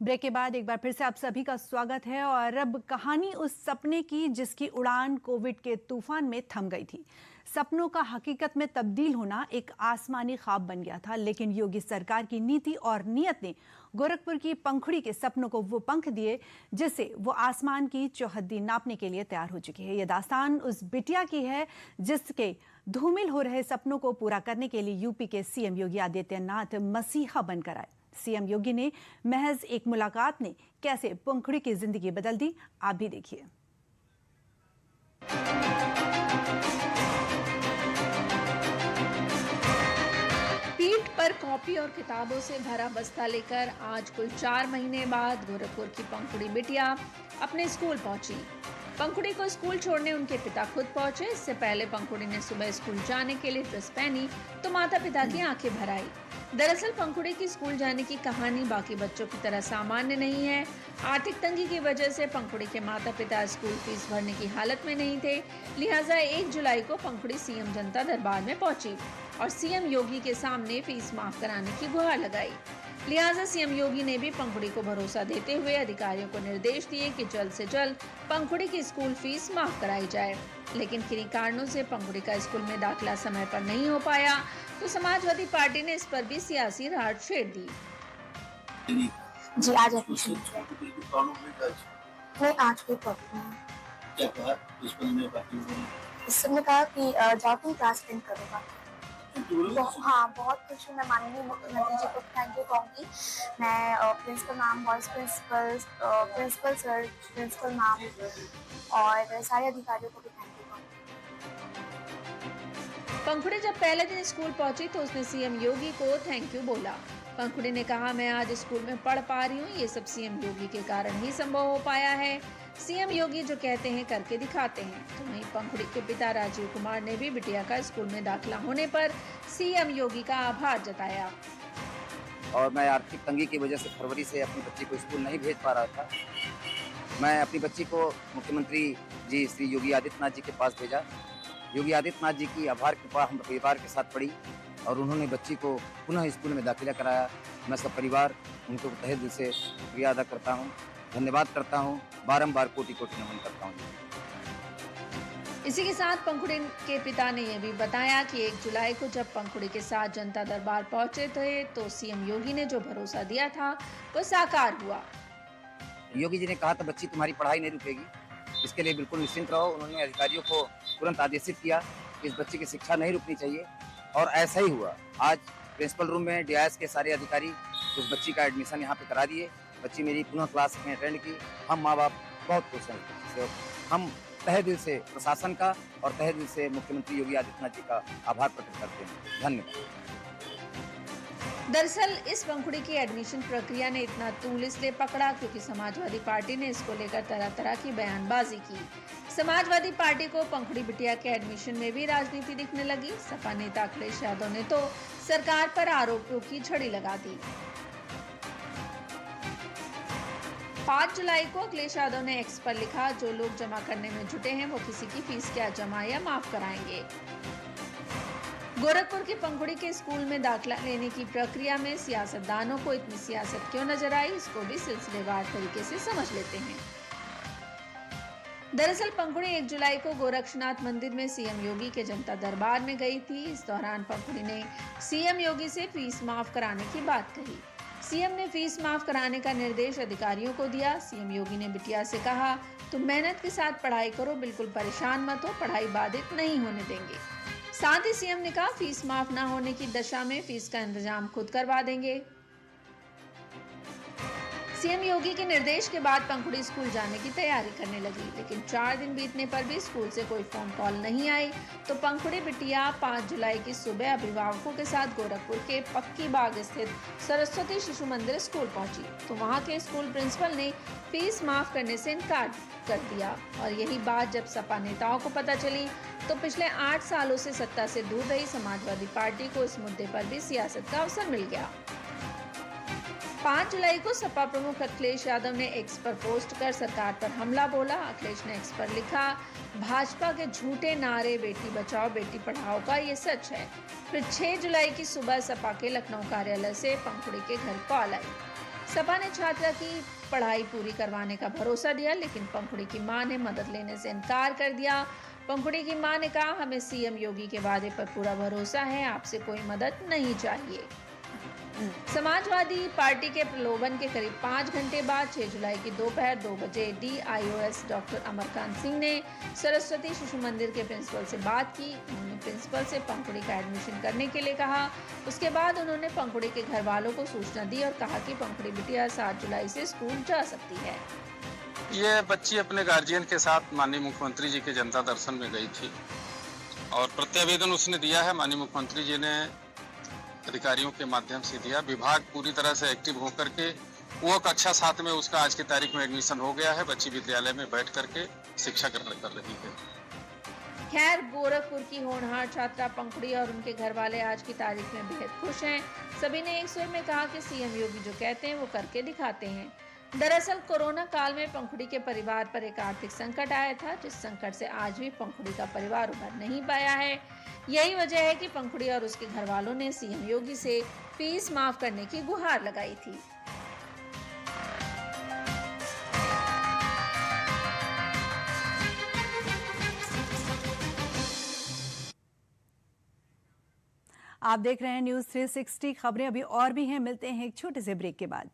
Break के बाद एक बार फिर से आप सभी का स्वागत है। और अब कहानी उस सपने की जिसकी उड़ान कोविड के तूफान में थम गई थी। सपनों का हकीकत में तब्दील होना एक आसमानी ख्वाब बन गया था, लेकिन योगी सरकार की नीति और नीयत ने गोरखपुर की पंखुड़ी के सपनों को वो पंख दिए जिससे वो आसमान की चौहद्दी नापने के लिए तैयार हो चुकी है। ये दास्तान उस बिटिया की है जिसके धूमिल हो रहे सपनों को पूरा करने के लिए यूपी के सीएम योगी आदित्यनाथ मसीहा बनकर आए। सीएम योगी ने महज एक मुलाकात ने कैसे पंखुड़ी की जिंदगी बदल दी, आप भी देखिए। पीठ पर कॉपी और किताबों से भरा बस्ता लेकर आज कुल 4 महीने बाद गोरखपुर की पंखुड़ी बिटिया अपने स्कूल पहुंची। पंखुड़ी को स्कूल छोड़ने उनके पिता खुद पहुंचे। इससे पहले पंखुड़ी ने सुबह स्कूल जाने के लिए ड्रेस पहनी तो माता पिता की आंखें भर आई। दरअसल पंखुड़ी की स्कूल जाने की कहानी बाकी बच्चों की तरह सामान्य नहीं है। आर्थिक तंगी की वजह से पंखुड़ी के माता पिता स्कूल फीस भरने की हालत में नहीं थे, लिहाजा 1 जुलाई को पंखुड़ी सीएम जनता दरबार में पहुंची और सीएम योगी के सामने फीस माफ कराने की गुहार लगाई। लिहाजा सीएम योगी ने भी पंखुड़ी को भरोसा देते हुए अधिकारियों को निर्देश दिए कि जल्द से जल्द पंखुड़ी की स्कूल फीस माफ कराई जाए। लेकिन किन्हीं कारणों से पंखुड़ी का स्कूल में दाखिला समय पर नहीं हो पाया तो समाजवादी पार्टी ने इस पर भी सियासी राहत छेड़ दी। जी आज एडमिशन नहीं, आज कोई प्रॉब्लम नहीं। क्या कहा प्रिंसिपल ने बाकी में? इसने कहा कि जाओ तुम क्लास अटेंड करोगा। हाँ, बहुत खुश हूँ। मैं माननीय मुख्यमंत्री जी को थैंक यू कहूँगी। मैं principal ma'am, vice principal, principal sir, principal ma'am और सारे अधिकारियों को भी थैंक यू कहूँगी। पंखुड़ी जब पहले दिन स्कूल पहुंची तो उसने सीएम योगी को थैंक यू बोला। पंखुड़ी ने कहा, मैं आज स्कूल में पढ़ पा रही हूँ, ये सब सीएम योगी के कारण ही संभव हो पाया है। सीएम योगी जो कहते हैं करके दिखाते हैं। तो वहीं पंखुड़ी के पिता राजीव कुमार ने भी बिटिया का स्कूल में दाखिला होने पर सीएम योगी का आभार जताया। और मैं आर्थिक तंगी की वजह से फरवरी से अपनी बच्ची को स्कूल नहीं भेज पा रहा था। मैं अपनी बच्ची को मुख्यमंत्री जी श्री योगी आदित्यनाथ जी के पास भेजा। योगी आदित्यनाथ जी की आभार कृपा हम परिवार के साथ पड़ी और उन्होंने बच्ची को पुनः स्कूल में दाखिला कराया। मैं सब परिवार उनको तहे दिल से शुक्रिया अदा करता हूँ, धन्यवाद करता हूँ, बारंबार कोटि कोटि नमन करता हूँ। इसी के साथ पंखुड़ी के पिता ने यह भी बताया कि 1 जुलाई को जब पंखुड़ी के साथ जनता दरबार पहुंचे थे तो सीएम योगी ने जो भरोसा दिया था वो साकार हुआ। योगी जी ने कहा था बच्ची तुम्हारी पढ़ाई नहीं रुकेगी, इसके लिए बिल्कुल निश्चिंत रहो। उन्होंने अधिकारियों को तुरंत आदेशित किया कि इस बच्चे की शिक्षा नहीं रुकनी चाहिए और ऐसा ही हुआ। आज प्रिंसिपल रूम में डीआईएस के सारे अधिकारी उस बच्ची का एडमिशन यहाँ पे करा दिए। बच्ची मेरी पुनः क्लास में अटेंड की। हम माँ बाप बहुत खुश हैं। हम तहे दिल से प्रशासन का और तहे दिल से मुख्यमंत्री योगी आदित्यनाथ जी का आभार प्रकट करते हैं। धन्यवाद। दरअसल इस पंखुड़ी की एडमिशन प्रक्रिया ने इतना तूल इसलिए पकड़ा क्योंकि समाजवादी पार्टी ने इसको लेकर तरह तरह की बयानबाजी की। समाजवादी पार्टी को पंखुड़ी बिटिया के एडमिशन में भी राजनीति दिखने लगी। सपा नेता अखिलेश यादव ने तो सरकार पर आरोपों की छड़ी लगा दी। 5 जुलाई को अखिलेश यादव ने एक्स पर लिखा, जो लोग जमा करने में जुटे हैं वो किसी की फीस क्या जमा या माफ कराएंगे। गोरखपुर की पंखुड़ी के स्कूल में दाखिला लेने की प्रक्रिया में सियासतदानों को इतनी सियासत क्यों नजर आई, इसको भी सिलसिलेवार तरीके से समझ लेते हैं। दरअसल पंखुड़ी 1 जुलाई को गोरक्षनाथ मंदिर में सीएम योगी के जनता दरबार में गई थी। इस दौरान पंखुड़ी ने सीएम योगी से फीस माफ कराने की बात कही। सीएम ने फीस माफ कराने का निर्देश अधिकारियों को दिया। सीएम योगी ने बिटिया से कहा, तुम मेहनत के साथ पढ़ाई करो, बिल्कुल परेशान मत हो, पढ़ाई बाधित नहीं होने देंगे। साथ ही सीएम ने कहा, फीस माफ न होने की दशा में फीस का इंतजाम खुद करवा देंगे। सीएम योगी के निर्देश के बाद पंखुड़ी स्कूल जाने की तैयारी करने लगी, लेकिन 4 दिन बीतने पर भी स्कूल से कोई फोन कॉल नहीं आई। तो पंखुड़ी बिटिया 5 जुलाई की सुबह अभिभावकों के साथ गोरखपुर के पक्की बाग स्थित सरस्वती शिशु मंदिर स्कूल पहुंची तो वहां के स्कूल प्रिंसिपल ने फीस माफ करने से इनकार कर दिया। और यही बात जब सपा नेताओं को पता चली तो पिछले 8 सालों से सत्ता से दूर रही समाजवादी पार्टी को इस मुद्दे पर भी सियासत का अवसर मिल गया। 5 जुलाई को सपा प्रमुख अखिलेश यादव ने एक्स पर पोस्ट कर सरकार पर हमला बोला। अखिलेश ने एक्स पर लिखा, भाजपा के झूठे नारे बेटी बचाओ बेटी पढ़ाओ का ये सच है। फिर 6 जुलाई की सुबह सपा के लखनऊ कार्यालय से पंखुड़ी के घर कॉल आई। सपा ने छात्रा की पढ़ाई पूरी करवाने का भरोसा दिया, लेकिन पंखुड़ी की मां ने मदद लेने से इनकार कर दिया। पंखुड़ी की मां ने कहा, हमें सीएम योगी के वादे पर पूरा भरोसा है, आपसे कोई मदद नहीं चाहिए। समाजवादी पार्टी के प्रलोभन के करीब 5 घंटे बाद 6 जुलाई की दोपहर 2 बजे DIOS डॉक्टर अमरकांत सिंह ने सरस्वती शिशु मंदिर के प्रिंसिपल से बात की। उन्होंने प्रिंसिपल से पंखुड़ी का एडमिशन करने के लिए कहा। उसके बाद उन्होंने पंखुड़ी के घर वालों को सूचना दी और कहा कि पंखुड़ी बिटिया 7 जुलाई से स्कूल जा सकती है। ये बच्ची अपने गार्जियन के साथ माननीय मुख्यमंत्री जी के जनता दर्शन में गई थी और प्रत्यावेदन उसने दिया है। माननीय मुख्यमंत्री जी ने अधिकारियों के माध्यम से दिया। विभाग पूरी तरह से एक्टिव होकर के वो कक्षा 7 में उसका आज की तारीख में एडमिशन हो गया है। बच्ची विद्यालय में बैठ करके शिक्षा ग्रहण कर रही है। खैर, गोरखपुर की होनहार छात्रा पंखुड़ी और उनके घर वाले आज की तारीख में बेहद खुश हैं। सभी ने एक स्वर में कहा कि सीएम योगी जो कहते हैं वो करके दिखाते हैं। दरअसल कोरोना काल में पंखुड़ी के परिवार पर एक आर्थिक संकट आया था, जिस संकट से आज भी पंखुड़ी का परिवार उभर नहीं पाया है। यही वजह है कि पंखुड़ी और उसके घर वालों ने सीएम योगी से फीस माफ करने की गुहार लगाई थी। आप देख रहे हैं न्यूज़ 360 खबरें अभी और भी हैं। मिलते हैं एक छोटे से ब्रेक के बाद।